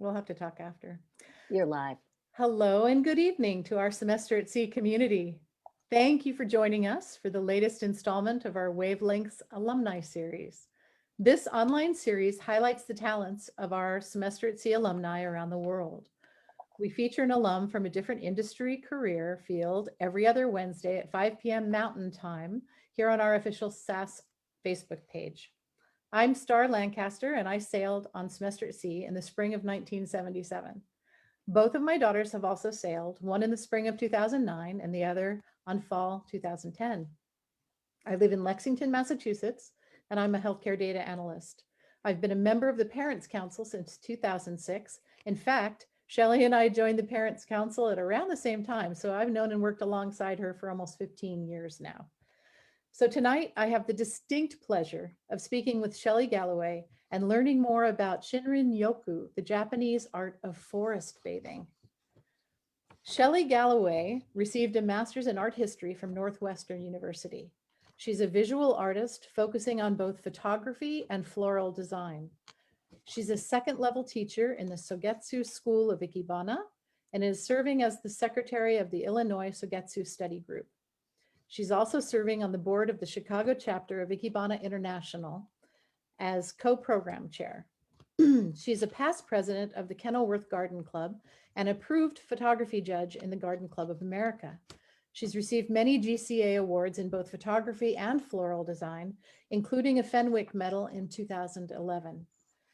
We'll have to talk after. You're live. Hello and good evening to our Semester at Sea community. Thank you for joining us for the latest installment of our Wavelengths Alumni Series. This online series highlights the talents of our Semester at Sea alumni around the world. We feature an alum from a different industry career field every other Wednesday at 5 p.m. Mountain Time here on our official SAS Facebook page. I'm Star Lancaster, and I sailed on Semester at Sea in the spring of 1977. Both of my daughters have also sailed, one in the spring of 2009 and the other on fall 2010. I live in Lexington, Massachusetts, and I'm a healthcare data analyst. I've been a member of the Parents Council since 2006. In fact, Shelley and I joined the Parents Council at around the same time, so I've known and worked alongside her for almost 15 years now. So tonight I have the distinct pleasure of speaking with Shelley Galloway and learning more about Shinrin-yoku, the Japanese art of forest bathing. Shelley Galloway received a master's in art history from Northwestern University. She's a visual artist focusing on both photography and floral design. She's a second-level teacher in the Sogetsu School of Ikebana and is serving as the secretary of the Illinois Sogetsu Study Group. She's also serving on the board of the Chicago chapter of Ikebana International as co-program chair. She's a past president of the Kenilworth Garden Club and approved photography judge in the Garden Club of America. She's received many GCA awards in both photography and floral design, including a Fenwick Medal in 2011.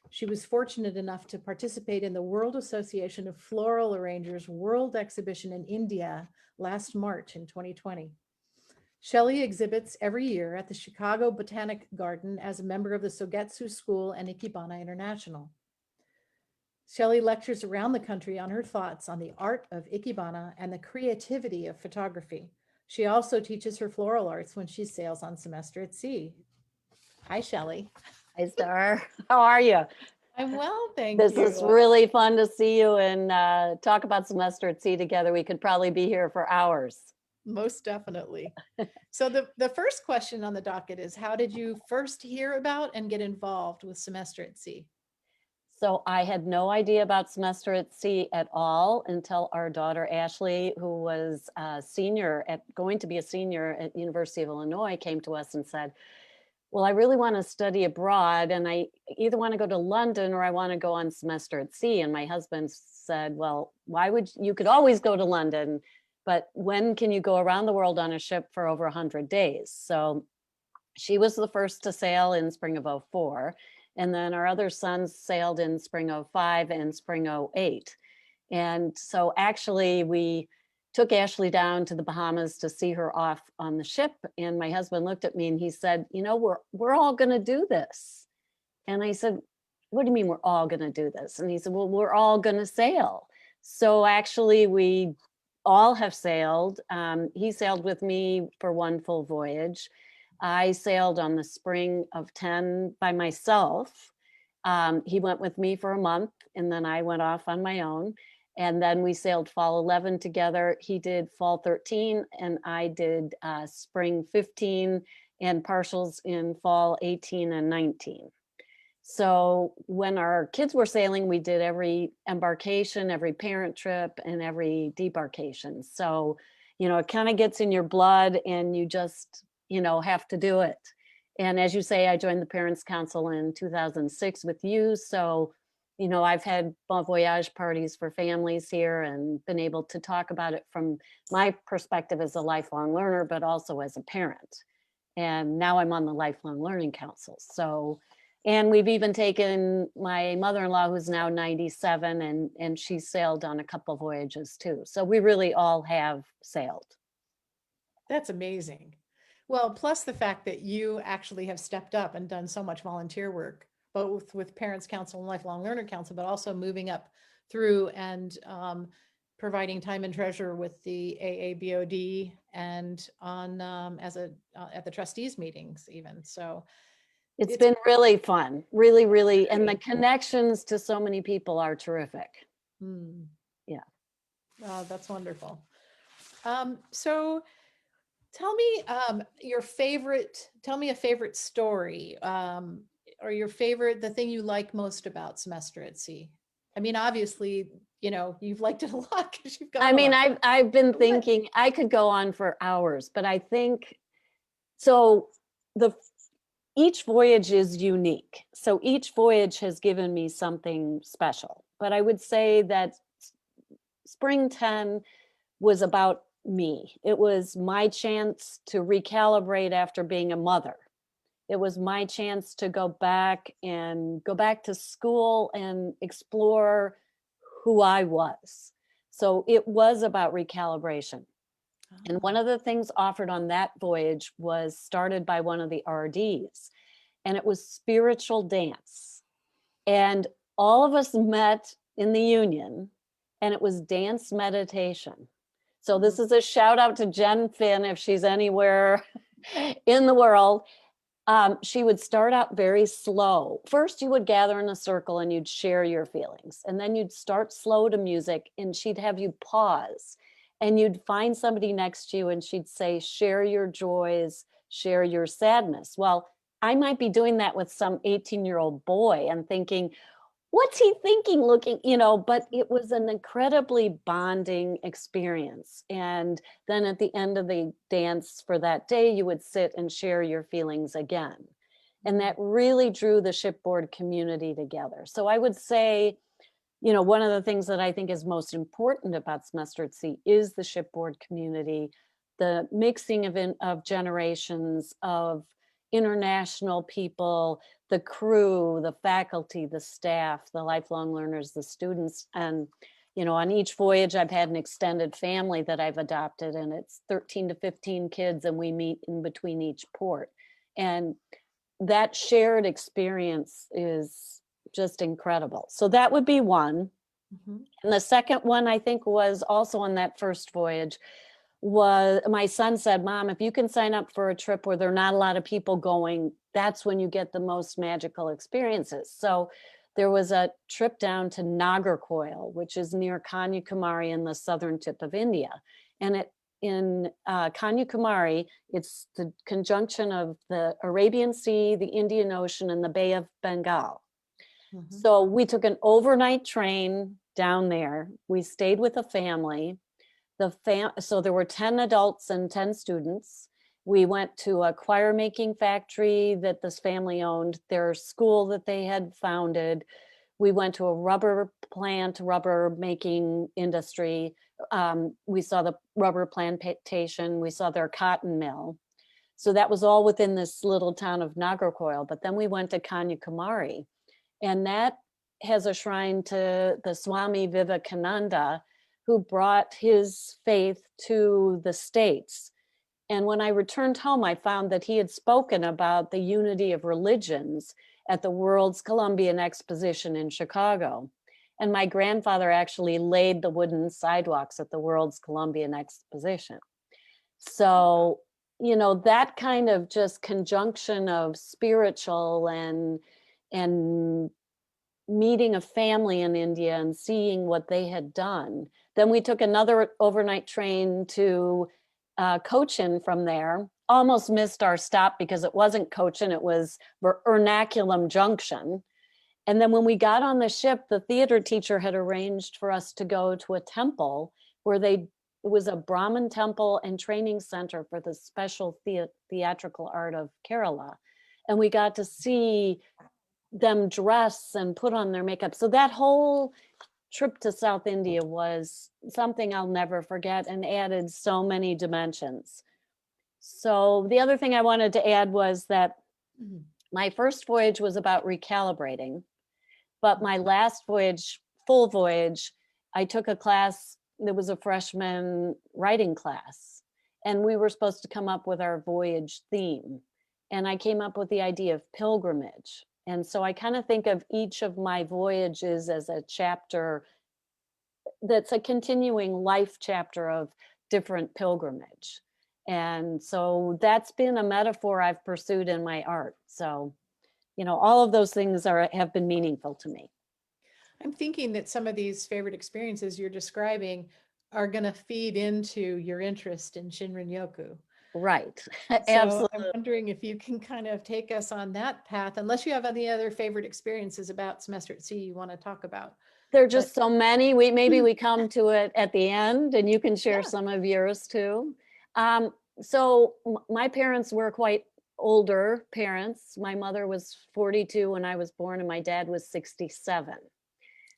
She was fortunate enough to participate in the World Association of Floral Arrangers World Exhibition in India last March in 2020. Shelley exhibits every year at the Chicago Botanic Garden as a member of the Sogetsu School and Ikebana International. Shelley lectures around the country on her thoughts on the art of Ikebana and the creativity of photography. She also teaches her floral arts when she sails on Semester at Sea. Hi, Shelley. Hi, Star. How are you? I'm well, thank This you. is really fun to see you and talk about Semester at Sea together. We could probably be here for hours. Most definitely. So the first question on the docket is, how did you first hear about and get involved with Semester at Sea? So I had no idea about Semester at Sea at all until our daughter Ashley, who was going to be a senior at University of Illinois, came to us and said, well, I really want to study abroad, and I either want to go to London or I want to go on Semester at Sea. And my husband said, well, you could always go to London, but when can you go around the world on a ship for over 100 days? So she was the first to sail in spring of 04. And then our other sons sailed in spring 05 and spring 08. And so actually we took Ashley down to the Bahamas to see her off on the ship. And my husband looked at me and he said, you know, we're all going to do this. And I said, what do you mean we're all going to do this? And he said, well, we're all going to sail. So actually we all have sailed. He sailed with me for one full voyage. I sailed on the spring of 10 by myself. He went with me for a month and then I went off on my own. And then we sailed fall 11 together. He did fall 13 and I did spring 15 and partials in fall 18 and 19. So when our kids were sailing, we did every embarkation, every parent trip, and every debarkation. So, it kind of gets in your blood and you just, have to do it. And as you say, I joined the Parents Council in 2006 with you. So, I've had bon voyage parties for families here and been able to talk about it from my perspective as a lifelong learner, but also as a parent. And now I'm on the Lifelong Learning Council. So, and we've even taken my mother-in-law, who's now 97, and she sailed on a couple of voyages too. So we really all have sailed. That's amazing. Well, plus the fact that you actually have stepped up and done so much volunteer work, both with Parents Council and Lifelong Learner Council, but also moving up through and providing time and treasure with the AABOD and on at the trustees meetings even. So it's been really fun, really, really, and the connections to so many people are terrific. Yeah. Oh, that's wonderful. So tell me tell me a favorite story or the thing you like most about Semester at Sea. I mean, obviously, you've liked it a lot because you've I gone a mean, lot. I've been But thinking I could go on for hours, but I think so. The Each voyage is unique. So each voyage has given me something special. But I would say that Spring 10 was about me. It was my chance to recalibrate after being a mother. It was my chance to go back to school and explore who I was. So it was about recalibration. And one Oh, of the things offered on that voyage was started by one of the RDs, and it was spiritual dance. And all of us met in the Union, and it was dance meditation. So mhm. this is a shout out to Jen Finn if she's anywhere in the world. She would start out very slow. First, you would gather in a circle and you'd share your feelings. And then you'd start slow to music and she'd have you pause. And you'd find somebody next to you and she'd say, share your joys, share your sadness. Well, I might be doing that with some 18-year-old boy and thinking, what's he thinking looking, but it was an incredibly bonding experience. And then at the end of the dance for that day, you would sit and share your feelings again. And that really drew the shipboard community together. So I would say, one of the things that I think is most important about Semester at Sea is the shipboard community, the mixing of generations, of international people, the crew, the faculty, the staff, the lifelong learners, the students. And, on each voyage, I've had an extended family that I've adopted, and it's 13 to 15 kids, and we meet in between each port. And that shared experience is just incredible. So that would be one. Mhm. And the second one, I think, was also on that first voyage. Was my son said, Mom, if you can sign up for a trip where there are not a lot of people going, that's when you get the most magical experiences. So there was a trip down to Nagercoil, which is near Kanyakumari in the southern tip of India. And in Kanyakumari, it's the conjunction of the Arabian Sea, the Indian Ocean, and the Bay of Bengal. Mhm. So we took an overnight train down there. We stayed with a family. So there were 10 adults and 10 students. We went to a choir making factory that this family owned, their school that they had founded. We went to a rubber plant, rubber making industry. We saw the rubber plantation. We saw their cotton mill. So that was all within this little town of Nagercoil. But then we went to Kanyakumari, and that has a shrine to the Swami Vivekananda, who brought his faith to the States. And when I returned home, I found that he had spoken about the unity of religions at the World's Columbian Exposition in Chicago. And my grandfather actually laid the wooden sidewalks at the World's Columbian Exposition. So, that kind of just conjunction of spiritual and meeting a family in India and seeing what they had done. Then we took another overnight train to Cochin from there. Almost missed our stop because it wasn't Cochin, it was Ernakulam Junction. And then when we got on the ship, the theater teacher had arranged for us to go to a temple where it was a Brahmin temple and training center for the special theatrical art of Kerala. And we got to see them dress and put on their makeup. So that whole trip to South India was something I'll never forget and added so many dimensions. So the other thing I wanted to add was that Mhm. my first voyage was about recalibrating, but my last voyage, full voyage, I took a class that was a freshman writing class, and we were supposed to come up with our voyage theme. And I came up with the idea of pilgrimage. And so I kind of think of each of my voyages as a chapter that's a continuing life chapter of different pilgrimage. And so that's been a metaphor I've pursued in my art. So, all of those things have been meaningful to me. I'm thinking that some of these favorite experiences you're describing are going to feed into your interest in Shinrin Yoku. Right. So I'm Absolutely. wondering if you can kind of take us on that path, unless you have any other favorite experiences about semester at sea you want to talk about. There are But just so many. Maybe we come to it at the end and you can share yeah, some of yours too. So my parents were quite older parents. My mother was 42 when I was born and my dad was 67.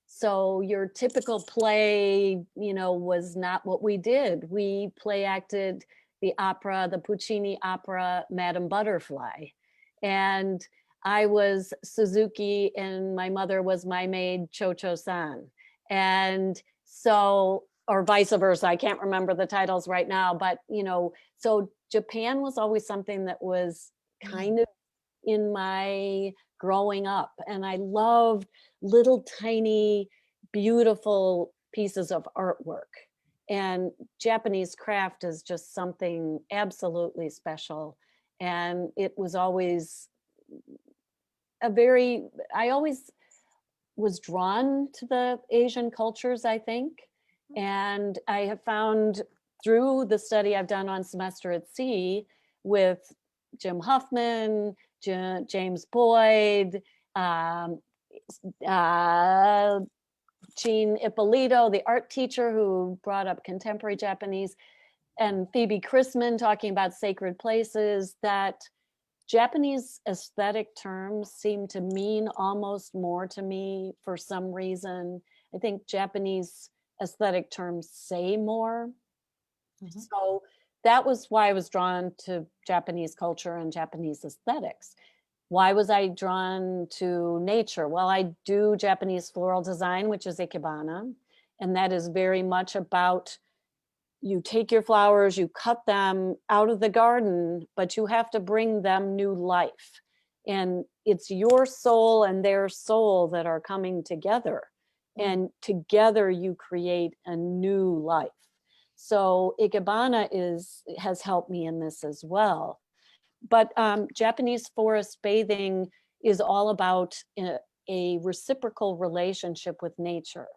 So your typical play, was not what we did. We play acted the opera, the Puccini opera, Madame Butterfly. And I was Suzuki and my mother was my maid, Cho Cho San. And so, or vice versa, I can't remember the titles right now, but, so Japan was always something that was kind of in my growing up. And I loved little tiny, beautiful pieces of artwork. And Japanese craft is just something absolutely special. And it was always a very, I always was drawn to the Asian cultures, I think. And I have found through the study I've done on Semester at Sea with Jim Huffman, James Boyd, um, uh, Jean Ippolito, the art teacher who brought up contemporary Japanese, and Phoebe Chrisman talking about sacred places, that Japanese aesthetic terms seem to mean almost more to me for some reason. I think Japanese aesthetic terms say more. mhm. So that was why I was drawn to Japanese culture and Japanese aesthetics. Why was I drawn to nature? Well, I do Japanese floral design, which is ikebana, and that is very much about you take your flowers, you cut them out of the garden, but you have to bring them new life. And it's your soul and their soul that are coming together. And together you create a new life. So Ikebana has helped me in this as well. But Japanese forest bathing is all about a reciprocal relationship with nature.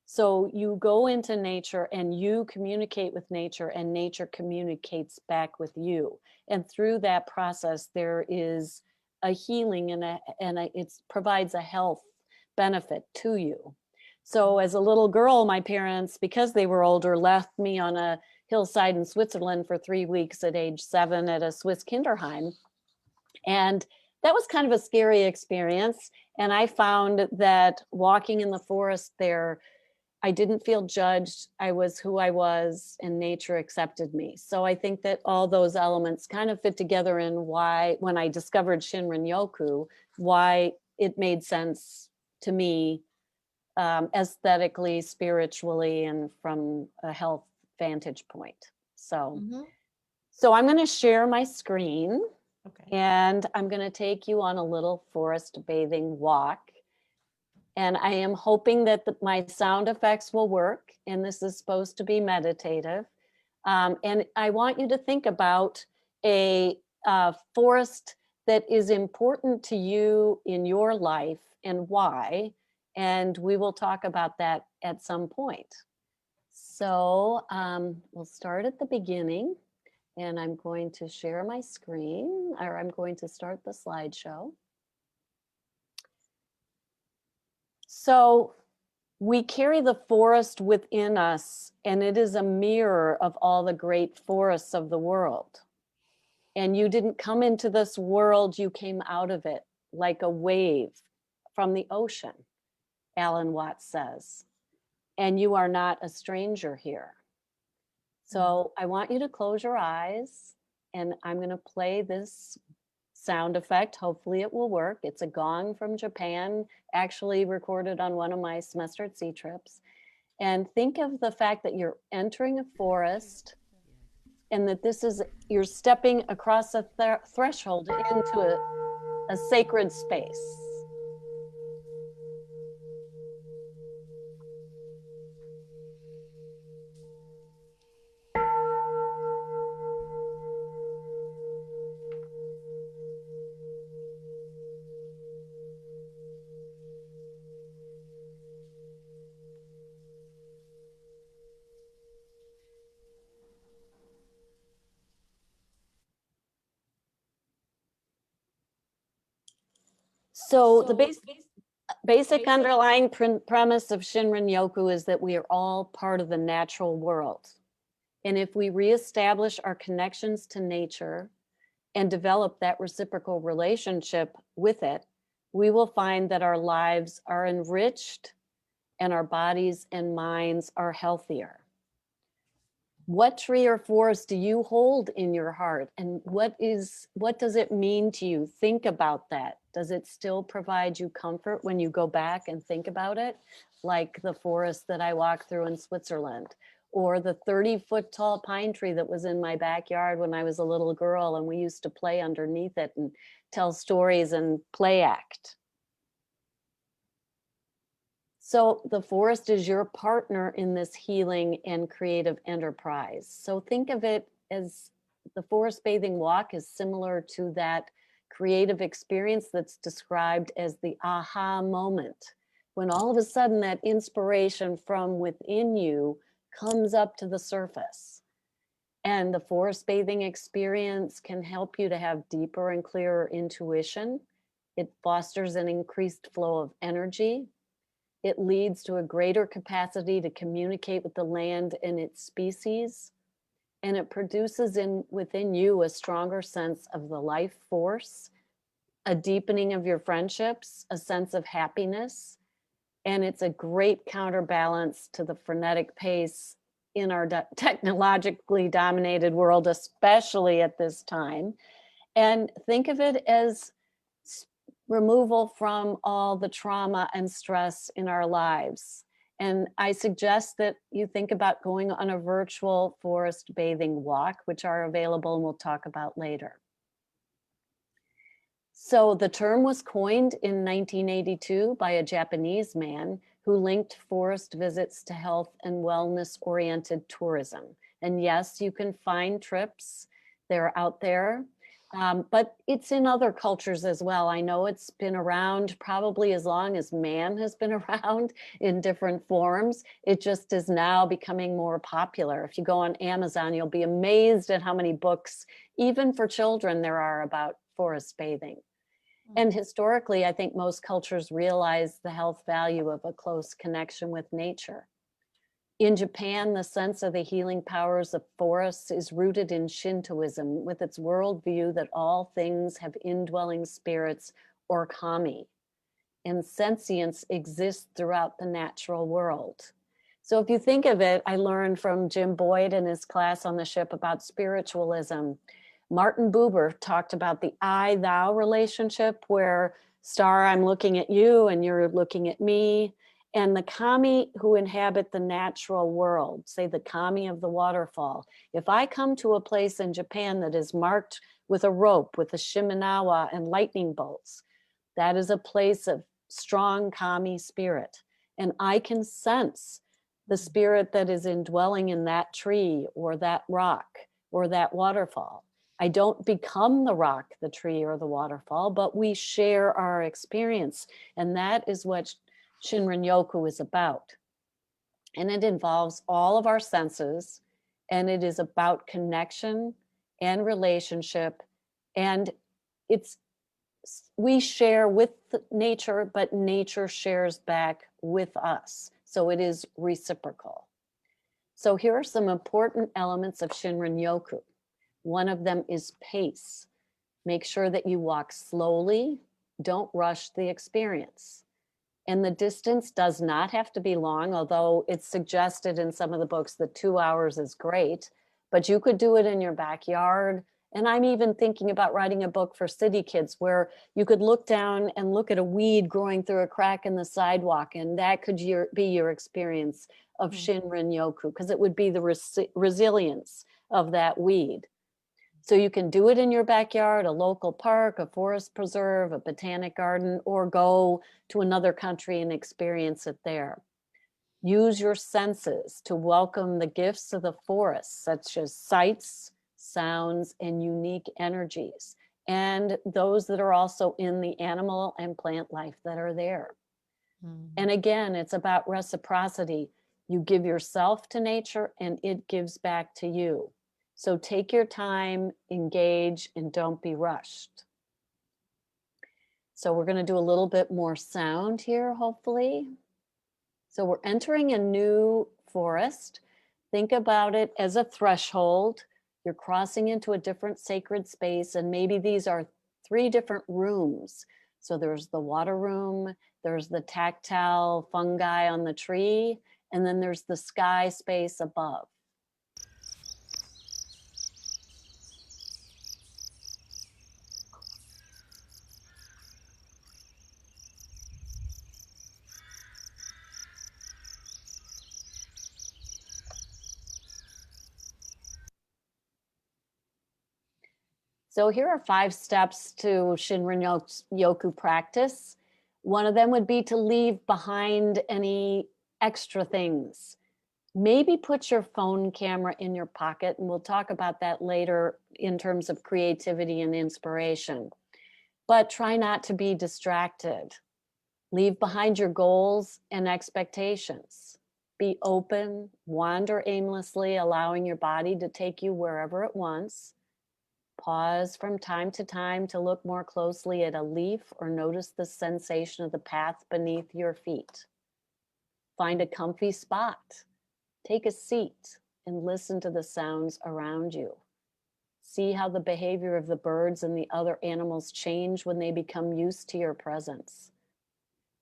So you go into nature and you communicate with nature and nature communicates back with you. And through that process, there is a healing and it provides a health benefit to you. So as a little girl, my parents, because they were older, left me on a hillside in Switzerland for 3 weeks at age 7 at a Swiss Kinderheim. And that was kind of a scary experience. And I found that walking in the forest there, I didn't feel judged. I was who I was, and nature accepted me. So I think that all those elements kind of fit together in why, when I discovered Shinrin Yoku, why it made sense to me aesthetically, spiritually, and from a health vantage point. So, Mhm. so I'm going to share my screen Okay. and I'm going to take you on a little forest bathing walk. And I am hoping that my sound effects will work. And this is supposed to be meditative. And I want you to think about a forest that is important to you in your life and why. And we will talk about that at some point. So we'll start at the beginning. And I'm going to share my screen, or I'm going to start the slideshow. So we carry the forest within us, and it is a mirror of all the great forests of the world. And you didn't come into this world, you came out of it like a wave from the ocean, Alan Watts says. And you are not a stranger here. So I want you to close your eyes, and I'm going to play this sound effect. Hopefully it will work. It's a gong from Japan, actually recorded on one of my semester at sea trips. And think of the fact that you're entering a forest and that you're stepping across a threshold into a sacred space. So the basic underlying premise of Shinrin-yoku is that we are all part of the natural world. And if we reestablish our connections to nature and develop that reciprocal relationship with it, we will find that our lives are enriched and our bodies and minds are healthier. What tree or forest do you hold in your heart? And what does it mean to you? Think about that. Does it still provide you comfort when you go back and think about it? Like the forest that I walked through in Switzerland, or the 30-foot tall pine tree that was in my backyard when I was a little girl, and we used to play underneath it and tell stories and play act. So the forest is your partner in this healing and creative enterprise. So think of it as the forest bathing walk is similar to that creative experience that's described as the aha moment, when all of a sudden that inspiration from within you comes up to the surface. And the forest bathing experience can help you to have deeper and clearer intuition. It fosters an increased flow of energy. It leads to a greater capacity to communicate with the land and its species. And it produces within you a stronger sense of the life force, a deepening of your friendships, a sense of happiness. And it's a great counterbalance to the frenetic pace in our technologically dominated world, especially at this time. And think of it as removal from all the trauma and stress in our lives. And I suggest that you think about going on a virtual forest bathing walk, which are available and we'll talk about later. So the term was coined in 1982 by a Japanese man who linked forest visits to health and wellness-oriented tourism. And yes, you can find trips, they're out there. But it's in other cultures as well. I know it's been around probably as long as man has been around in different forms. It just is now becoming more popular. If you go on Amazon, you'll be amazed at how many books, even for children, there are about forest bathing. And historically, I think most cultures realize the health value of a close connection with nature. In Japan, the sense of the healing powers of forests is rooted in Shintoism, with its worldview that all things have indwelling spirits or kami, and sentience exists throughout the natural world. So if you think of it, I learned from Jim Boyd in his class on the ship about spiritualism. Martin Buber talked about the I-thou relationship, where, Star, I'm looking at you and you're looking at me. And the kami who inhabit the natural world, say the kami of the waterfall. If I come to a place in Japan that is marked with a rope, with a shimenawa and lightning bolts, that is a place of strong kami spirit. And I can sense the spirit that is indwelling in that tree or that rock or that waterfall. I don't become the rock, the tree, or the waterfall, but we share our experience. And that is what Shinrin-yoku is about. And it involves all of our senses, and it is about connection and relationship. And we share with nature, but nature shares back with us. So it is reciprocal. So here are some important elements of Shinrin-yoku. One of them is pace. Make sure that you walk slowly. Don't rush the experience. And the distance does not have to be long, although it's suggested in some of the books that 2 hours is great, but you could do it in your backyard. And I'm even thinking about writing a book for city kids where you could look down and look at a weed growing through a crack in the sidewalk, and that could be your experience of Shinrin-yoku, because it would be the resilience of that weed. So you can do it in your backyard, a local park, a forest preserve, a botanic garden, or go to another country and experience it there. Use your senses to welcome the gifts of the forest, such as sights, sounds, and unique energies, and those that are also in the animal and plant life that are there. And again, it's about reciprocity. You give yourself to nature and it gives back to you. So take your time, engage, and don't be rushed. So we're going to do a little bit more sound here, hopefully. So we're entering a new forest. Think about it as a threshold. You're crossing into a different sacred space, and maybe these are 3 different rooms. So there's the water room, there's the tactile fungi on the tree, and then there's the sky space above. So here are 5 steps to Shinrin Yoku practice. One of them would be to leave behind any extra things. Maybe put your phone camera in your pocket, and we'll talk about that later in terms of creativity and inspiration. But try not to be distracted. Leave behind your goals and expectations. Be open, wander aimlessly, allowing your body to take you wherever it wants. Pause from time to time to look more closely at a leaf or notice the sensation of the path beneath your feet. Find a comfy spot. Take a seat and listen to the sounds around you. See how the behavior of the birds and the other animals change when they become used to your presence.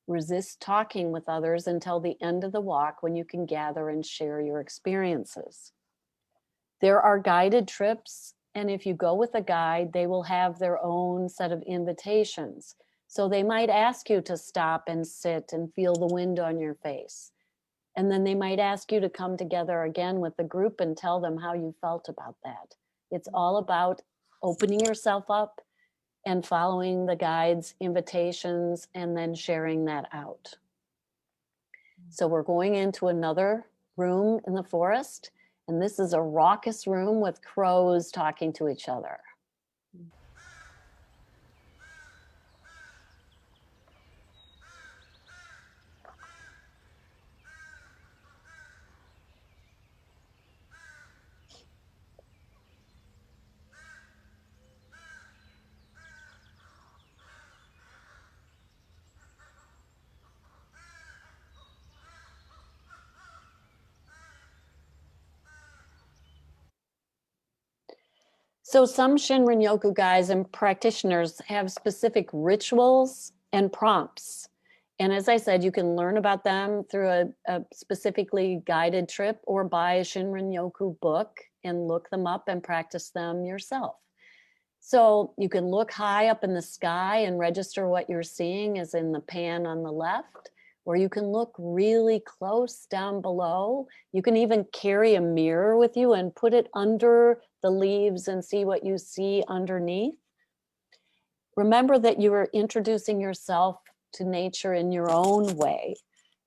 Resist talking with others until the end of the walk, when you can gather and share your experiences. There are guided trips, and if you go with a guide, they will have their own set of invitations. So they might ask you to stop and sit and feel the wind on your face. And then they might ask you to come together again with the group and tell them how you felt about that. It's all about opening yourself up and following the guide's invitations and then sharing that out. So we're going into another room in the forest, and this is a raucous room with crows talking to each other. So some Shinrin-yoku guides and practitioners have specific rituals and prompts. And as I said, you can learn about them through a specifically guided trip or buy a Shinrin-yoku book and look them up and practice them yourself. So you can look high up in the sky and register what you're seeing, as in the pan on the left, or you can look really close down below. You can even carry a mirror with you and put it under the leaves and see what you see underneath. Remember that you are introducing yourself to nature in your own way,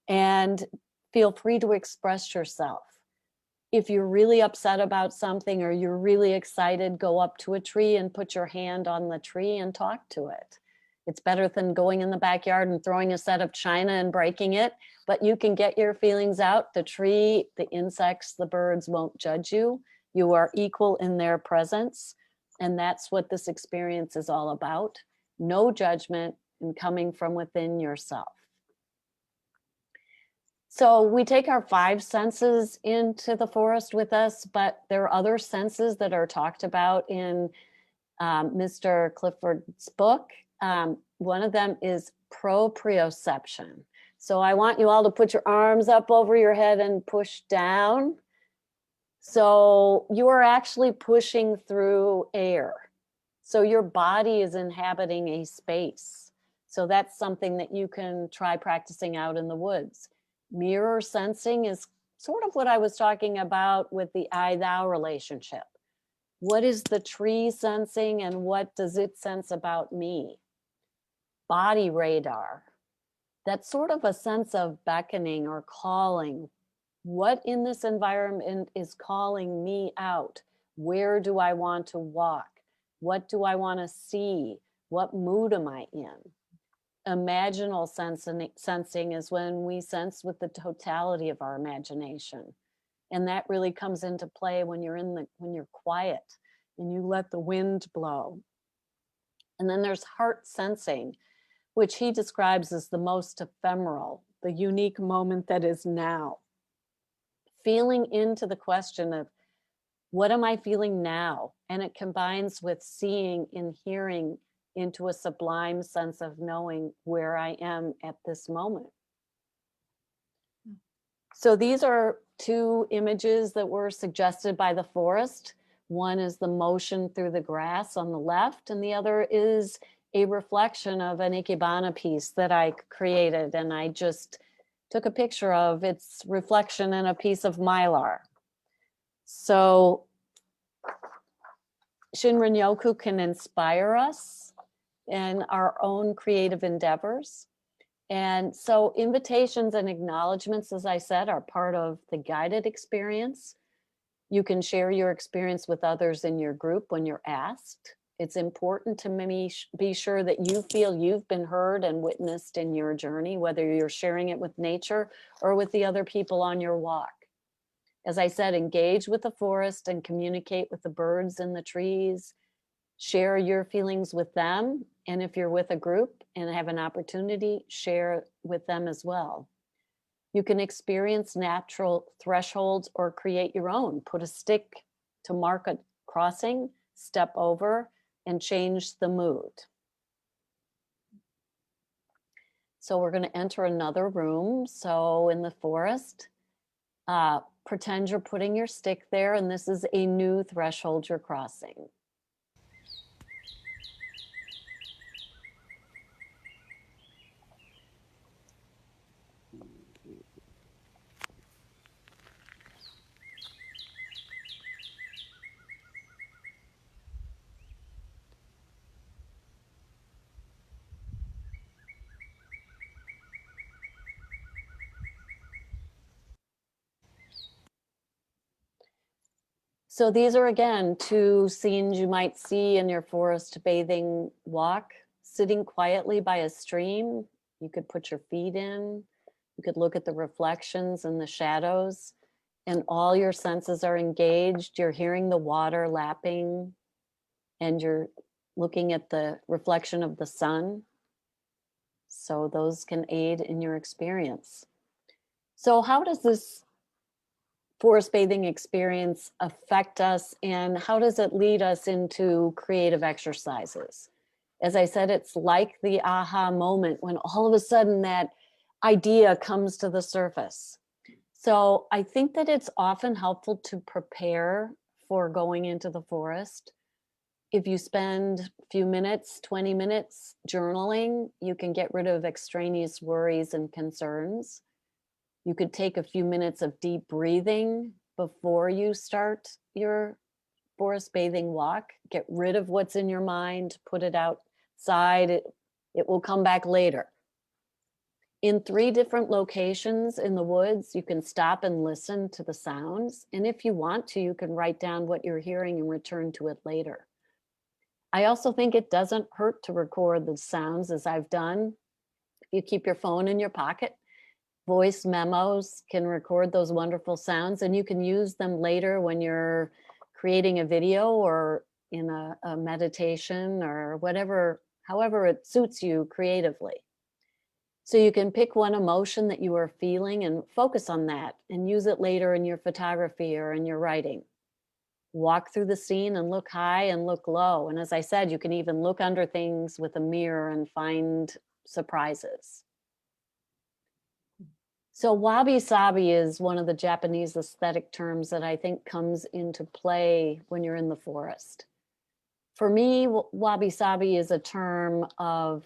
and feel free to express yourself. If you're really upset about something or you're really excited, go up to a tree and put your hand on the tree and talk to it. It's better than going in the backyard and throwing a set of china and breaking it, but you can get your feelings out. The tree, the insects, the birds won't judge you. You are equal in their presence. And that's what this experience is all about. No judgment and coming from within yourself. So we take our 5 senses into the forest with us, but there are other senses that are talked about in Mr. Clifford's book. One of them is proprioception. So I want you all to put your arms up over your head and push down. So you are actually pushing through air. So your body is inhabiting a space. So that's something that you can try practicing out in the woods. Mirror sensing is sort of what I was talking about with the I-thou relationship. What is the tree sensing and what does it sense about me? Body radar. That's sort of a sense of beckoning or calling. What in this environment is calling me out? Where do I want to walk? What do I want to see? What mood am I in? Imaginal sensing is when we sense with the totality of our imagination. And that really comes into play when you're quiet and you let the wind blow. And then there's heart sensing, which he describes as the most ephemeral, the unique moment that is now. Feeling into the question of, what am I feeling now? And it combines with seeing and hearing into a sublime sense of knowing where I am at this moment. So these are two images that were suggested by the forest. One is the motion through the grass on the left, and the other is a reflection of an ikebana piece that I created, and I just took a picture of its reflection in a piece of mylar. So Shinrin-yoku can inspire us in our own creative endeavors. And so invitations and acknowledgements, as I said, are part of the guided experience. You can share your experience with others in your group when you're asked. It's important to be sure that you feel you've been heard and witnessed in your journey, whether you're sharing it with nature or with the other people on your walk. As I said, engage with the forest and communicate with the birds and the trees. Share your feelings with them. And if you're with a group and have an opportunity, share with them as well. You can experience natural thresholds or create your own. Put a stick to mark a crossing, step over, and change the mood. So we're going to enter another room. So in the forest, pretend you're putting your stick there, and this is a new threshold you're crossing. So these are, again, two scenes you might see in your forest bathing walk. Sitting quietly by a stream, you could put your feet in, you could look at the reflections and the shadows, and all your senses are engaged. You're hearing the water lapping, and you're looking at the reflection of the sun. So those can aid in your experience. So how does this forest bathing experience affect us, and how does it lead us into creative exercises? As I said, it's like the aha moment when all of a sudden that idea comes to the surface. So I think that it's often helpful to prepare for going into the forest. If you spend a few minutes, 20 minutes journaling, you can get rid of extraneous worries and concerns. You could take a few minutes of deep breathing before you start your forest bathing walk. Get rid of what's in your mind, put it outside. It will come back later. In 3 different locations in the woods, you can stop and listen to the sounds. And if you want to, you can write down what you're hearing and return to it later. I also think it doesn't hurt to record the sounds, as I've done. You keep your phone in your pocket. Voice memos can record those wonderful sounds, and you can use them later when you're creating a video or in a meditation or whatever, however it suits you creatively. So you can pick one emotion that you are feeling and focus on that and use it later in your photography or in your writing. Walk through the scene and look high and look low. And as I said, you can even look under things with a mirror and find surprises. So wabi-sabi is one of the Japanese aesthetic terms that I think comes into play when you're in the forest. For me, wabi-sabi is a term of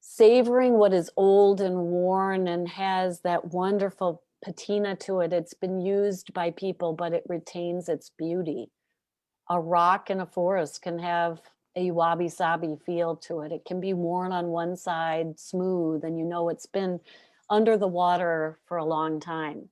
savoring what is old and worn and has that wonderful patina to it. It's been used by people, but it retains its beauty. A rock in a forest can have a wabi-sabi feel to it. It can be worn on one side, smooth, and you know it's been under the water for a long time.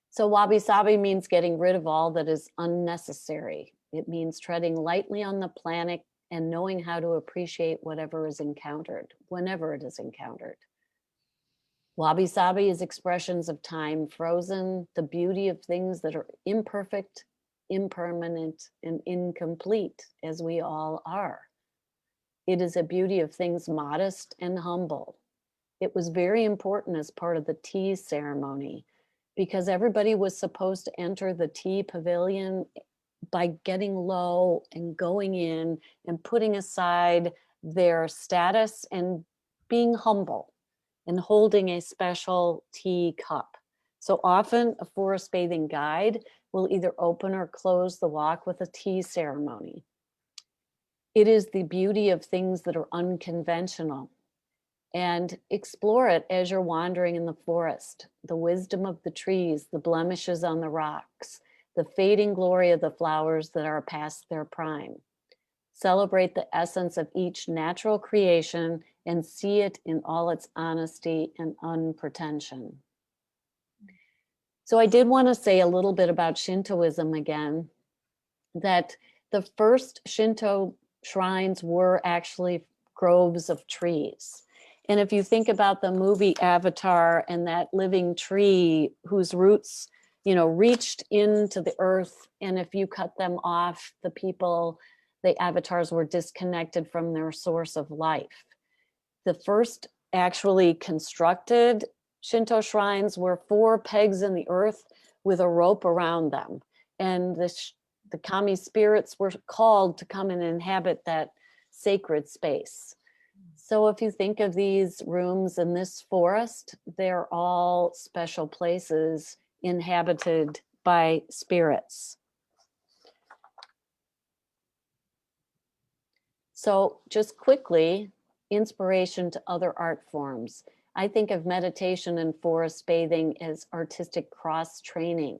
So wabi-sabi means getting rid of all that is unnecessary. It means treading lightly on the planet and knowing how to appreciate whatever is encountered, whenever it is encountered. Wabi-sabi is expressions of time frozen, the beauty of things that are imperfect, impermanent, and incomplete, as we all are. It is a beauty of things modest and humble. It was very important as part of the tea ceremony because everybody was supposed to enter the tea pavilion by getting low and going in and putting aside their status and being humble and holding a special tea cup. So often, a forest bathing guide will either open or close the walk with a tea ceremony. It is the beauty of things that are unconventional, and explore it as you're wandering in the forest. The wisdom of the trees, the blemishes on the rocks, the fading glory of the flowers that are past their prime. Celebrate the essence of each natural creation and see it in all its honesty and unpretension. So I did want to say a little bit about Shintoism again, that the first Shinto shrines were actually groves of trees. And if you think about the movie Avatar and that living tree whose roots, reached into the earth, and if you cut them off, the avatars were disconnected from their source of life. The first actually constructed Shinto shrines were 4 pegs in the earth with a rope around them. And the kami spirits were called to come and inhabit that sacred space. So if you think of these rooms in this forest, they're all special places inhabited by spirits. So just quickly, inspiration to other art forms. I think of meditation and forest bathing as artistic cross training,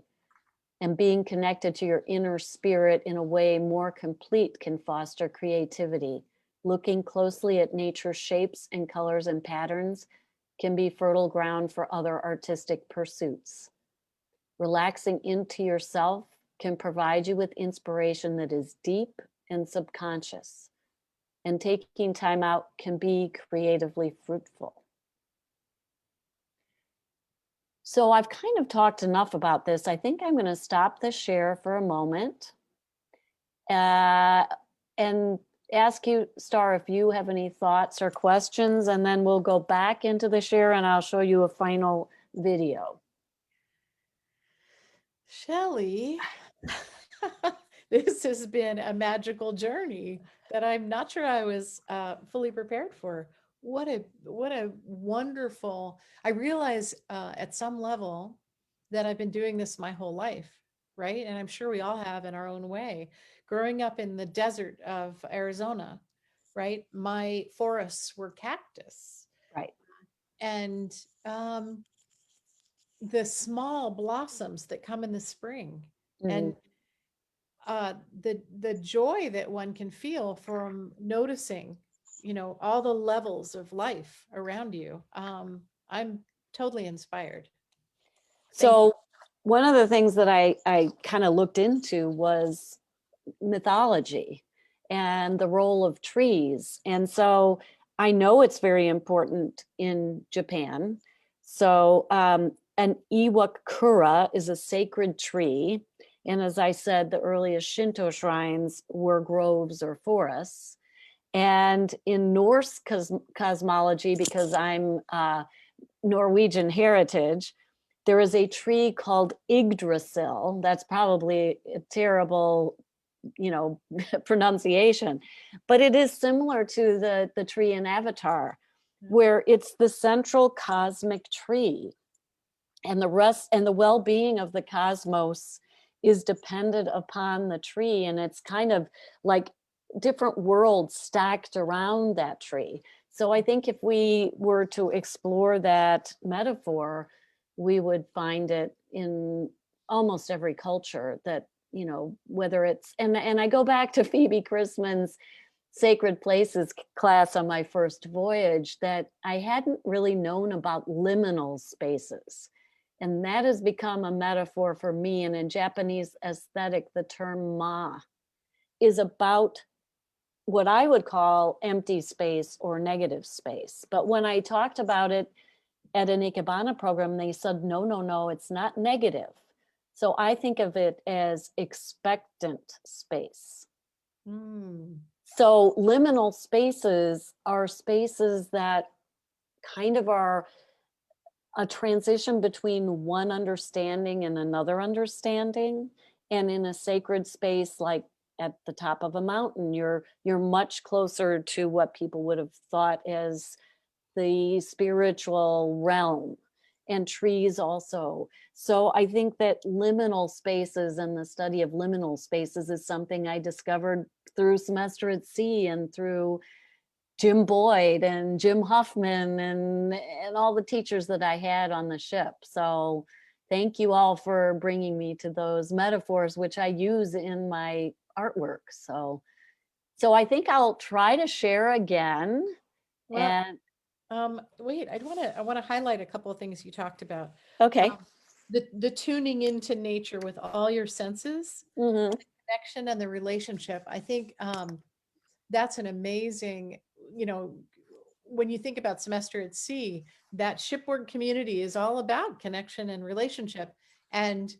and being connected to your inner spirit in a way more complete can foster creativity. Looking closely at nature's shapes and colors and patterns can be fertile ground for other artistic pursuits. Relaxing into yourself can provide you with inspiration that is deep and subconscious. And taking time out can be creatively fruitful. So I've kind of talked enough about this. I think I'm going to stop the share for a moment and ask you, Star, if you have any thoughts or questions, and then we'll go back into the share and I'll show you a final video. Shelley, this has been a magical journey that I'm not sure I was fully prepared for. What a wonderful, I realize at some level that I've been doing this my whole life, right? And I'm sure we all have in our own way. Growing up in the desert of Arizona, right? My forests were cactus. Right. And the small blossoms that come in the spring. Mhm. And the joy that one can feel from noticing, all the levels of life around you. I'm totally inspired. Thank you. So one of the things that I kind of looked into was mythology and the role of trees. And so I know it's very important in Japan. So an Iwakura is a sacred tree. And as I said, the earliest Shinto shrines were groves or forests. And in Norse cosmology, because I'm Norwegian heritage, there is a tree called Yggdrasil. That's probably a terrible, pronunciation, but it is similar to the tree in Avatar, where it's the central cosmic tree, and the rest and the well-being of the cosmos is dependent upon the tree, and it's kind of like different worlds stacked around that tree. So I think if we were to explore that metaphor, we would find it in almost every culture, that whether it's and I go back to Phoebe Chrisman's Sacred Places class on my first voyage, that I hadn't really known about liminal spaces. And that has become a metaphor for me. And in Japanese aesthetic, the term ma is about what I would call empty space or negative space. But when I talked about it at an Ikebana program, they said, no, it's not negative. So I think of it as expectant space. Mm. So liminal spaces are spaces that kind of are a transition between one understanding and another understanding. And in a sacred space like at the top of a mountain, you're much closer to what people would have thought as the spiritual realm, and trees also. So I think that liminal spaces and the study of liminal spaces is something I discovered through Semester at Sea and through Jim Boyd and Jim Huffman and all the teachers that I had on the ship. So thank you all for bringing me to those metaphors, which I use in my artwork. So I think I'll try to share again. Well, And wait, I want to highlight a couple of things you talked about. okay. The tuning into nature with all your senses, Mhm. connection and the relationship. I think that's an amazing, you know, when you think about Semester at Sea, that shipboard community is all about connection and relationship. And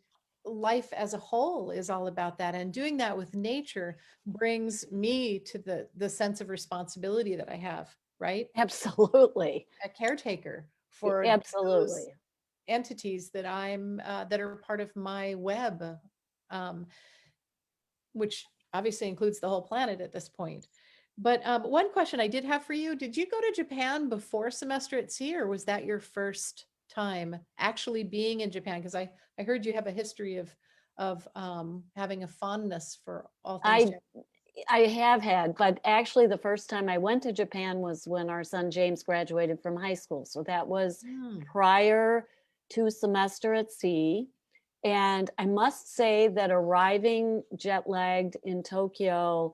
life as a whole is all about that. And doing that with nature brings me to the sense of responsibility that I have, right? Absolutely. A caretaker for those Absolutely. entities that I'm that are part of my web, um, which obviously includes the whole planet at this point. But one question I did have for you: did you go to Japan before Semester at Sea, or was that your first time actually being in Japan? Because I heard you have a history of having a fondness for all things I Japan. I have had, but actually the first time I went to Japan was when our son James graduated from high school. So that was Hmm. prior to Semester at Sea. And I must say that arriving jet lagged in Tokyo,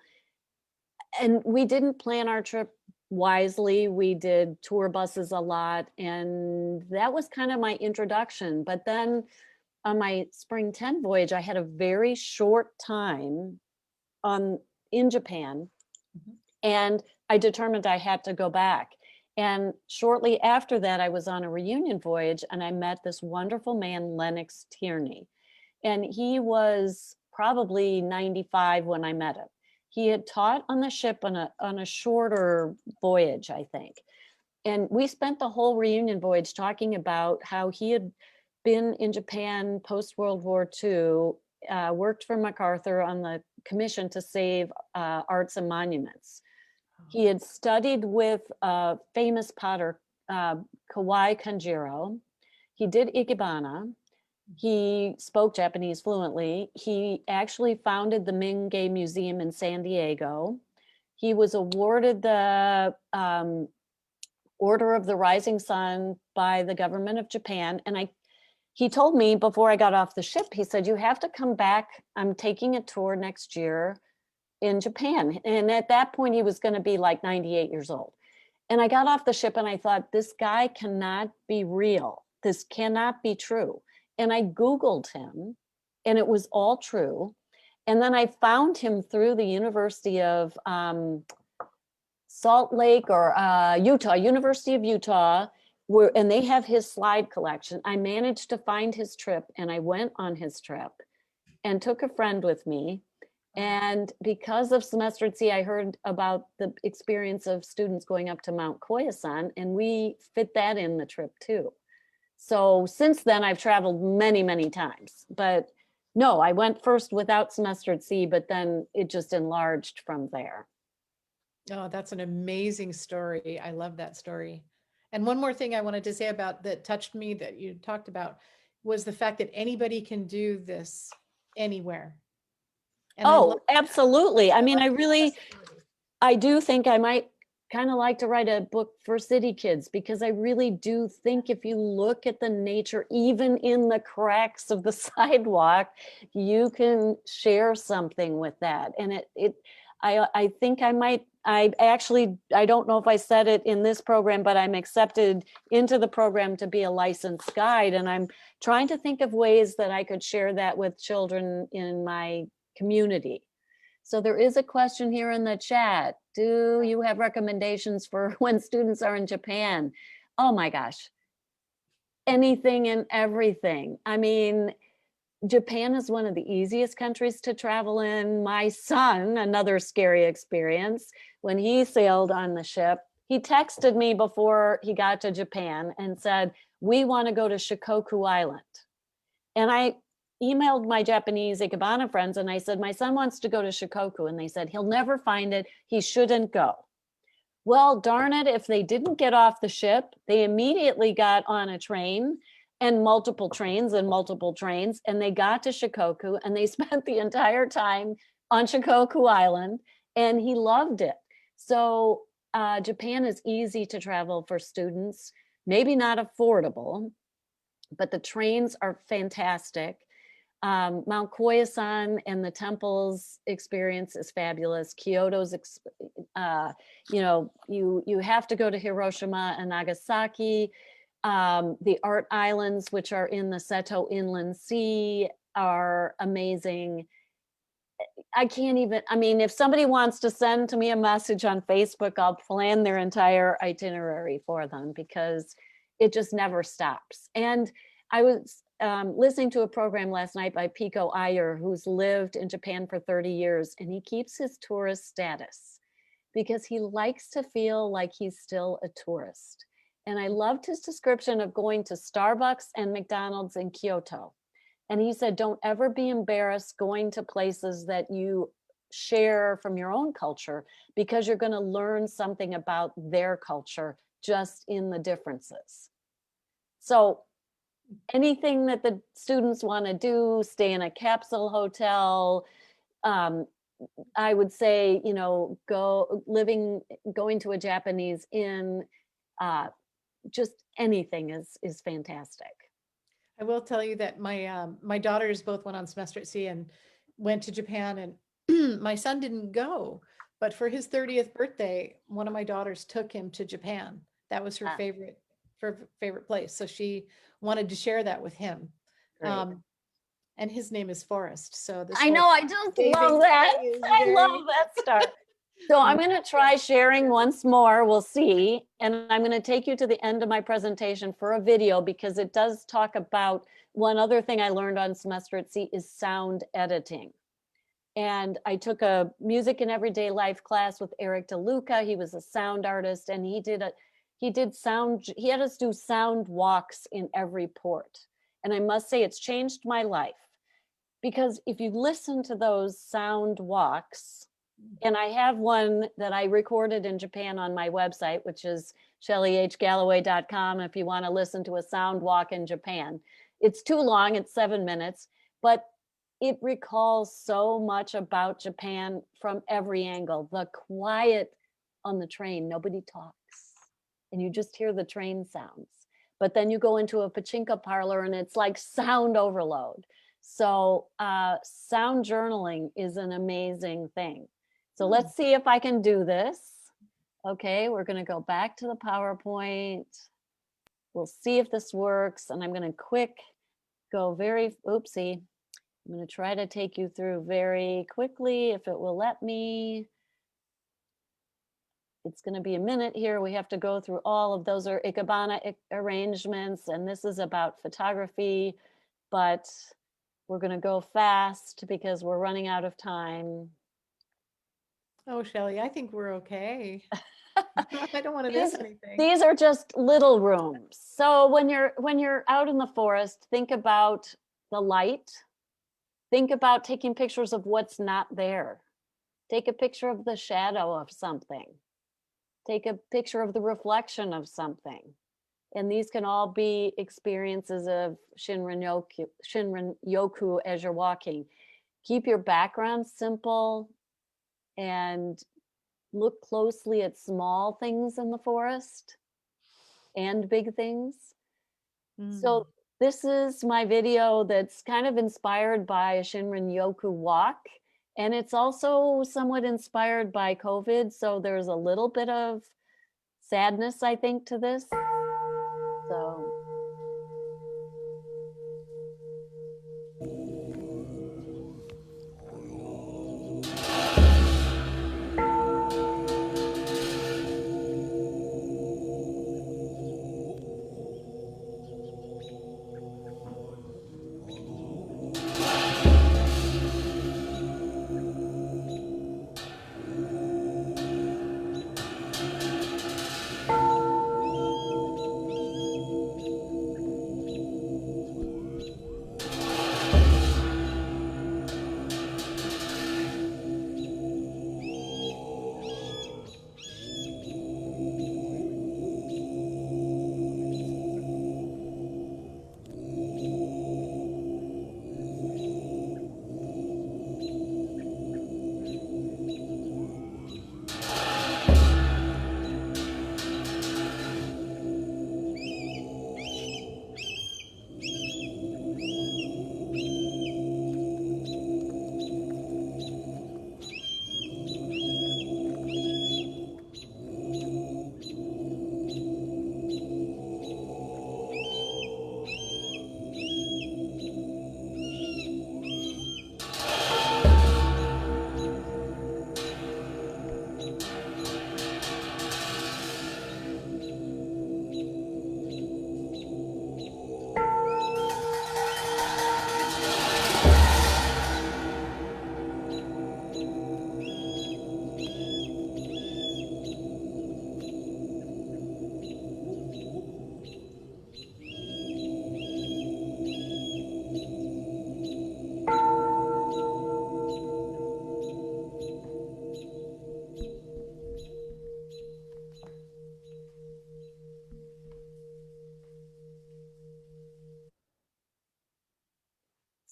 and we didn't plan our trip wisely. We did tour buses a lot, and that was kind of my introduction. But then on my spring 10 voyage, I had a very short time on in Japan, Mhm. and I determined I had to go back. And shortly after that, I was on a reunion voyage and I met this wonderful man, Lennox Tierney. And he was probably 95 when I met him. He had taught on the ship on a shorter voyage, I think. And we spent the whole reunion voyage talking about how he had been in Japan post World War II, worked for MacArthur on the commission to save arts and monuments. He had studied with famous potter Kawai Kanjiro. He did ikebana. He spoke Japanese fluently. He actually founded the Mingei Museum in San Diego. He was awarded the Order of the Rising Sun by the government of Japan. And he told me before I got off the ship, he said, "You have to come back. I'm taking a tour next year in Japan." And at that point, he was going to be like 98 years old. And I got off the ship and I thought, this guy cannot be real. This cannot be true. And I Googled him and it was all true. And then I found him through the University of Salt Lake or Utah, University of Utah, and they have his slide collection. I managed to find his trip and I went on his trip and took a friend with me. And because of Semester at Sea, I heard about the experience of students going up to Mount Koyasan, and we fit that in the trip too. So since then, I've traveled many, many times. But no, I went first without Semester at Sea, but then it just enlarged from there. Oh, that's an amazing story. I love that story. And one more thing I wanted to say about that touched me that you talked about was the fact that anybody can do this anywhere. And I love Oh, absolutely. I mean, accessibility. I do think I might kind of like to write a book for city kids because I really do think if you look at the nature, even in the cracks of the sidewalk, you can share something with that. And I think I might, I don't know if I said it in this program, but I'm accepted into the program to be a licensed guide. And I'm trying to think of ways that I could share that with children in my community. So there is a question here in the chat. Do you have recommendations for when students are in Japan? Oh my gosh, anything and everything. I mean, Japan is one of the easiest countries to travel in. My son, another scary experience, when he sailed on the ship, he texted me before he got to Japan and said, "We want to go to Shikoku Island." And I emailed my Japanese Ikebana friends and I said, "My son wants to go to Shikoku." And they said, "He'll never find it. He shouldn't go." Well, darn it, if they didn't get off the ship, they immediately got on a train and multiple trains and multiple trains, and they got to Shikoku and they spent the entire time on Shikoku Island, and he loved it. So Japan is easy to travel for students, maybe not affordable, but the trains are fantastic. Mount Koyasan and the temples experience is fabulous. Kyoto's, you have to go to Hiroshima and Nagasaki. The art islands, which are in the Seto Inland Sea, are amazing. If somebody wants to send to me a message on Facebook, I'll plan their entire itinerary for them because it just never stops. And I was listening to a program last night by Pico Iyer, who's lived in Japan for 30 years, and he keeps his tourist status because he likes to feel like he's still a tourist. And I loved his description of going to Starbucks and McDonald's in Kyoto. And he said, don't ever be embarrassed going to places that you share from your own culture, because you're going to learn something about their culture just in the differences. So anything that the students want to do, stay in a capsule hotel, I would say, going to a Japanese inn, just anything is fantastic. I will tell you that my daughters both went on semester at sea and went to Japan, and my son didn't go, but for his 30th birthday, one of my daughters took him to Japan. That was her favorite place. So she wanted to share that with him. And his name is Forrest. So this I know, I just love that. I love that start. So I'm going to try sharing once more. We'll see. And I'm going to take you to the end of my presentation for a video, because it does talk about one other thing I learned on semester at sea is sound editing. And I took a music and everyday life class with Eric DeLuca. He was a sound artist, and he had us do sound walks in every port. And I must say, it's changed my life, because if you listen to those sound walks, and I have one that I recorded in Japan on my website, which is shellyhgalloway.com, if you want to listen to a sound walk in Japan. It's too long, it's 7 minutes, but it recalls so much about Japan from every angle. The quiet on the train, nobody talks, and you just hear the train sounds. But then you go into a pachinko parlor and it's like sound overload. So sound journaling is an amazing thing. So let's see if I can do this. Okay, we're going to go back to the PowerPoint. We'll see if this works. And I'm going to oopsie. I'm going to try to take you through very quickly if it will let me. It's going to be a minute here. We have to go through all of those are Ikebana arrangements, and this is about photography, but we're going to go fast because we're running out of time. Oh, Shelly, I think we're okay. I don't want to miss anything. These are just little rooms. So when you're out in the forest, think about the light. Think about taking pictures of what's not there. Take a picture of the shadow of something. Take a picture of the reflection of something. And these can all be experiences of Shinrin-yoku as you're walking. Keep your background simple and look closely at small things in the forest and big things. So this is my video that's kind of inspired by a Shinrin-yoku walk. And it's also somewhat inspired by COVID. So there's a little bit of sadness, I think, to this. So.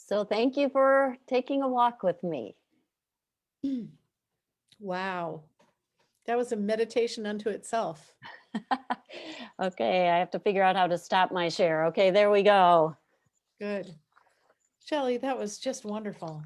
So thank you for taking a walk with me. Wow. That was a meditation unto itself. Okay, I have to figure out how to stop my share. Okay, there we go. Good. Shelley, that was just wonderful.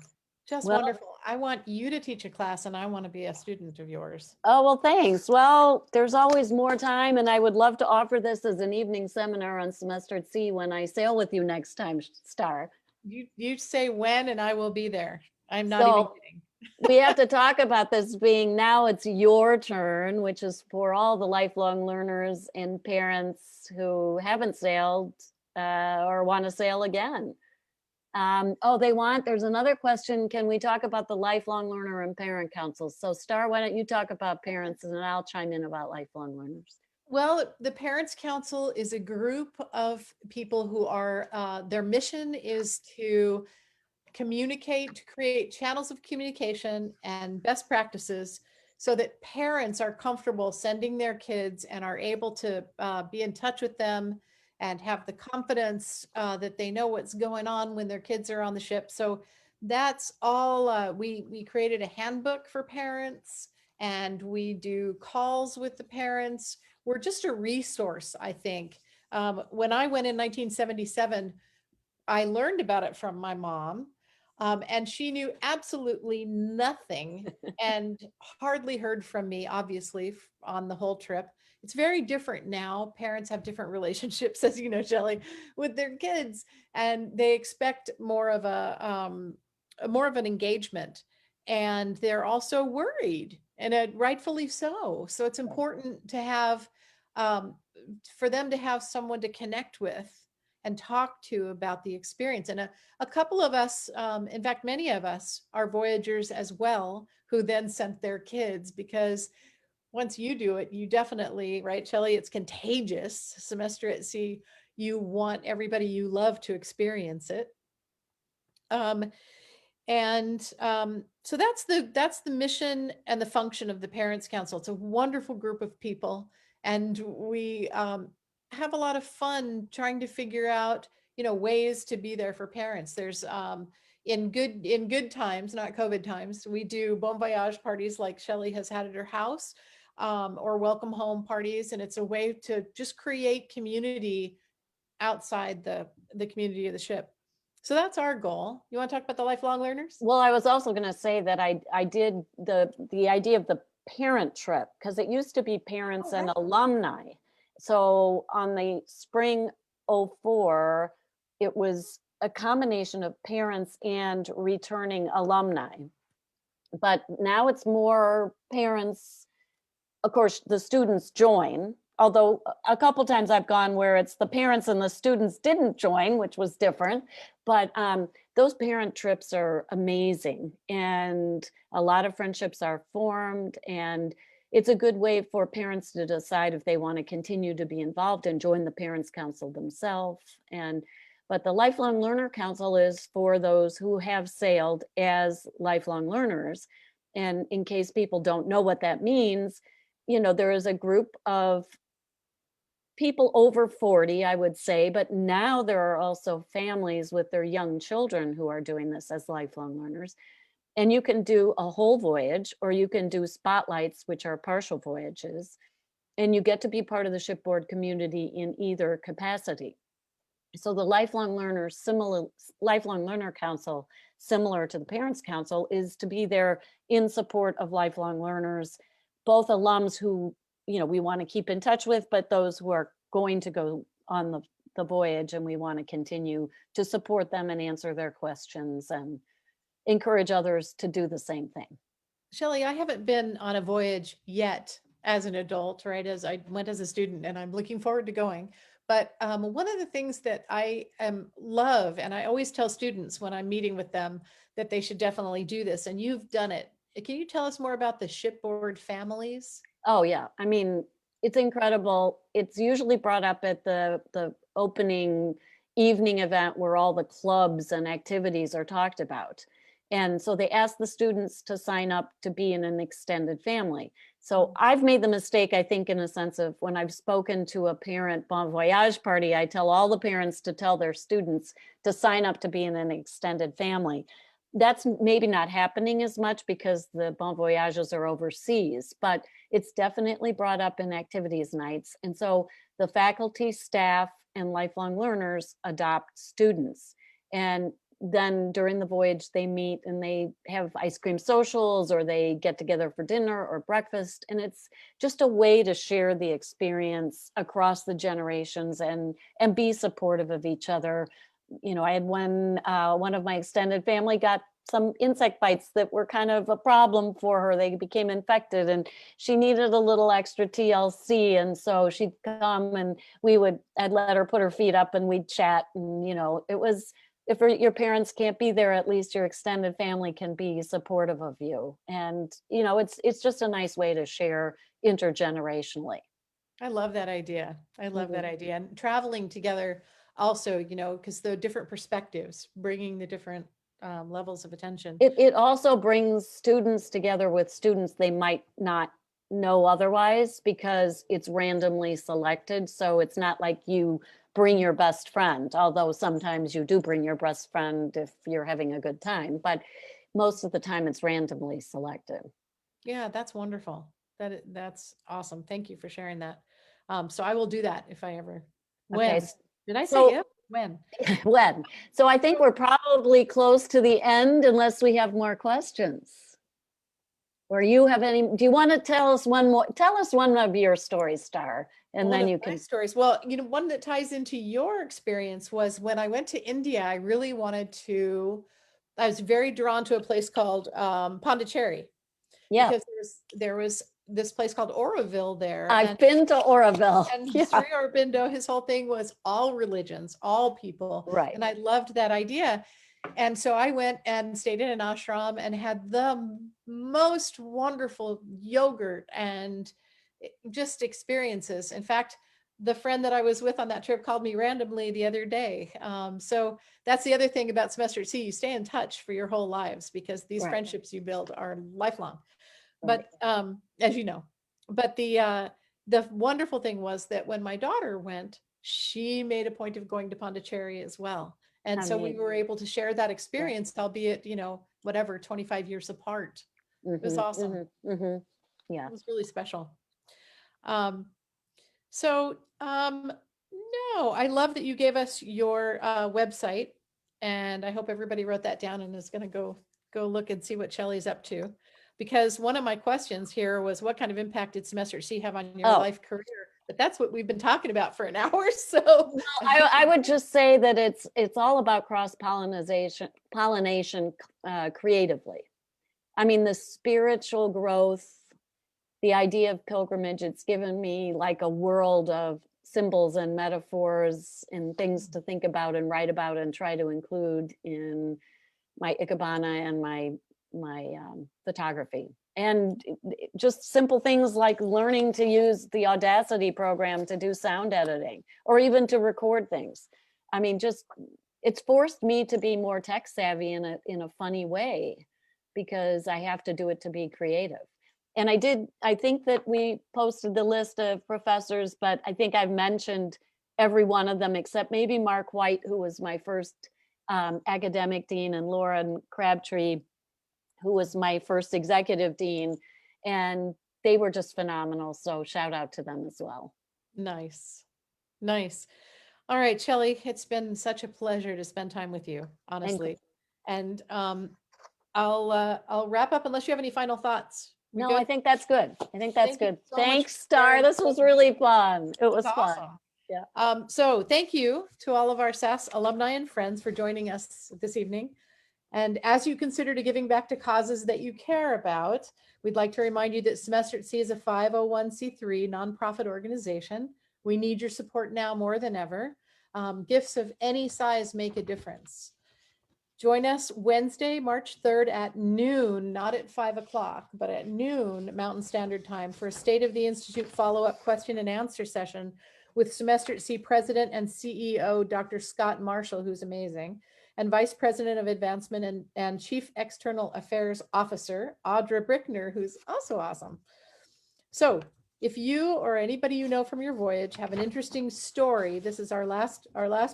Just Well, wonderful. I want you to teach a class and I want to be a student of yours. oh, well, thanks. Well, there's always more time, and I would love to offer this as an evening seminar on semester at sea when I sail with you next time, Star. You say when and I will be there. I'm not even So kidding. we have to talk about this being now it's your turn, which is for all the lifelong learners and parents who haven't sailed or want to sail again. Oh, there's another question. Can we talk about the lifelong learner and parent councils? So Star, why don't you talk about parents and then I'll chime in about lifelong learners. Well, the Parents Council is a group of people who are, their mission is to communicate, to create channels of communication and best practices so that parents are comfortable sending their kids and are able to be in touch with them and have the confidence that they know what's going on when their kids are on the ship. So that's all. We created a handbook for parents and we do calls with the parents. We're just a resource, I think. When I went in 1977, I learned about it from my mom, and she knew absolutely nothing and hardly heard from me, obviously, on the whole trip. It's very different now. Parents have different relationships, as you know, Shelley, with their kids, and they expect more of an engagement, and they're also worried, and rightfully so. So it's important to have um, for them to have someone to connect with and talk to about the experience. And a couple of us, in fact, many of us are voyagers as well, who then sent their kids because once you do it, you definitely, right, Shelley, it's contagious. Semester at sea, you want everybody you love to experience it. Um, so that's the mission and the function of the Parents Council. It's a wonderful group of people, and we have a lot of fun trying to figure out, ways to be there for parents. There's in good times, not COVID times, we do bon voyage parties like Shelley has had at her house, or welcome home parties, and it's a way to just create community outside the community of the ship. So that's our goal. You want to talk about the lifelong learners? Well, I was also going to say that I did the idea of the parent trip because it used to be parents and alumni. So on the spring '04, it was a combination of parents and returning alumni. But now it's more parents. Of course, the students join, although a couple times I've gone where it's the parents and the students didn't join, which was different. But those parent trips are amazing. And a lot of friendships are formed. And it's a good way for parents to decide if they want to continue to be involved and join the Parents Council themselves. But the Lifelong Learner Council is for those who have sailed as lifelong learners. And in case people don't know what that means, there is a group of people over 40, I would say, but now there are also families with their young children who are doing this as lifelong learners. And you can do a whole voyage, or you can do spotlights, which are partial voyages, and you get to be part of the shipboard community in either capacity. So the Lifelong Learner Council, similar to the Parents Council, is to be there in support of lifelong learners, both alums who we want to keep in touch with, but those who are going to go on the voyage, and we want to continue to support them and answer their questions and encourage others to do the same thing. Shelley, I haven't been on a voyage yet as an adult, right? As I went as a student, and I'm looking forward to going. But one of the things that I love, and I always tell students when I'm meeting with them that they should definitely do this, and you've done it. Can you tell us more about the shipboard families? Oh yeah, I mean, it's incredible. It's usually brought up at the opening evening event where all the clubs and activities are talked about. And so they asked the students to sign up to be in an extended family. So I've made the mistake, I think, in a sense of when I've spoken to a parent bon voyage party, I tell all the parents to tell their students to sign up to be in an extended family. That's maybe not happening as much because the bon voyages are overseas, but it's definitely brought up in activities nights. And so the faculty, staff, and lifelong learners adopt students. And then during the voyage, they meet and they have ice cream socials, or they get together for dinner or breakfast. And it's just a way to share the experience across the generations and be supportive of each other. You know, I had one of my extended family got some insect bites that were kind of a problem for her. They became infected and she needed a little extra TLC. And so she'd come and I'd let her put her feet up and we'd chat. And, you know, it was, if your parents can't be there, at least your extended family can be supportive of you. And, you know, it's just a nice way to share intergenerationally. I love that idea. I love that Mhm. idea. And traveling together also, you know, because the different perspectives, bringing the different levels of attention. It also brings students together with students they might not know otherwise because it's randomly selected. So it's not like you bring your best friend, although sometimes you do bring your best friend if you're having a good time, but most of the time it's randomly selected. Yeah, that's wonderful. That's awesome. Thank you for sharing that. So I will do that if I ever. Okay, When? Did I say so if? When? when? So I think we're probably close to the end unless we have more questions. Or you have any, do you want to tell us tell us one of your stories, Star, and One then of you my can, stories. Well, you know, one that ties into your experience was when I went to India, I really wanted to, I was very drawn to a place called Pondicherry yeah, because there was this place called Oroville there. I've been to Oroville. And Yeah, Sri Aurobindo, his whole thing was all religions, all people. right. And I loved that idea. And so I went and stayed in an ashram and had the most wonderful yogurt and just experiences. In fact, the friend that I was with on that trip called me randomly the other day. So that's the other thing about semester at sea. You stay in touch for your whole lives because these Right, friendships you build are lifelong. right. But as you know, but the wonderful thing was that when my daughter went, she made a point of going to Pondicherry as well. And I so we mean, were able to share that yeah. experience, albeit, you know, whatever, 25 years apart. It was awesome. Yeah. It was really special. Um, so, no, I love that you gave us your website, and I hope everybody wrote that down and is going to go look and see what Shelley's up to. Because one of my questions here was, what kind of impact did semester C have on your Oh, life career? But that's what we've been talking about for an hour. So well, I think I would just say that it's all about cross pollination creatively. I mean, the spiritual growth, the idea of pilgrimage, it's given me like a world of symbols and metaphors and things to think about and write about and try to include in my ikebana and my photography. And just simple things like learning to use the Audacity program to do sound editing or even to record things. I mean, just it's forced me to be more tech savvy in a funny way because I have to do it to be creative. And I think that we posted the list of professors, but I think I've mentioned every one of them except maybe Mark White, who was my first academic dean, and Lauren Crabtree, who was my first executive dean. And they were just phenomenal. So shout out to them as well. nice. Nice. All right, Shelley, it's been such a pleasure to spend time with you, And honestly. And I'll wrap up unless you have any final thoughts. We no, I good? think that's good. I think that's Thank you good. so much Thanks, for Star. sharing. This was really fun. It It was was fun. awesome. Yeah. So thank you to all of our SAS alumni and friends for joining us this evening. And as you consider to giving back to causes that you care about, we'd like to remind you that Semester at Sea is a 501c3 nonprofit organization. We need your support now more than ever. Gifts of any size make a difference. Join us Wednesday, March 3rd at noon, not at 5 o'clock, but at noon Mountain Standard Time for a State of the Institute follow-up question and answer session with Semester at Sea President and CEO, Dr. Scott Marshall, who's amazing, and Vice President of Advancement and Chief External Affairs Officer, Audra Brickner, who's also awesome. So if you or anybody you know from your voyage have an interesting story, this is our last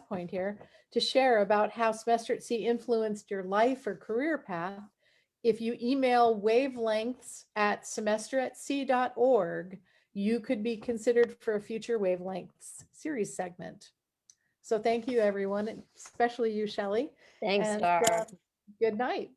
point here, to share about how Semester at Sea influenced your life or career path, if you email wavelengths@semesteratsea.org, you could be considered for a future Wavelengths series segment. So thank you, everyone, especially you, Shelley. Thanks, And Star. good night.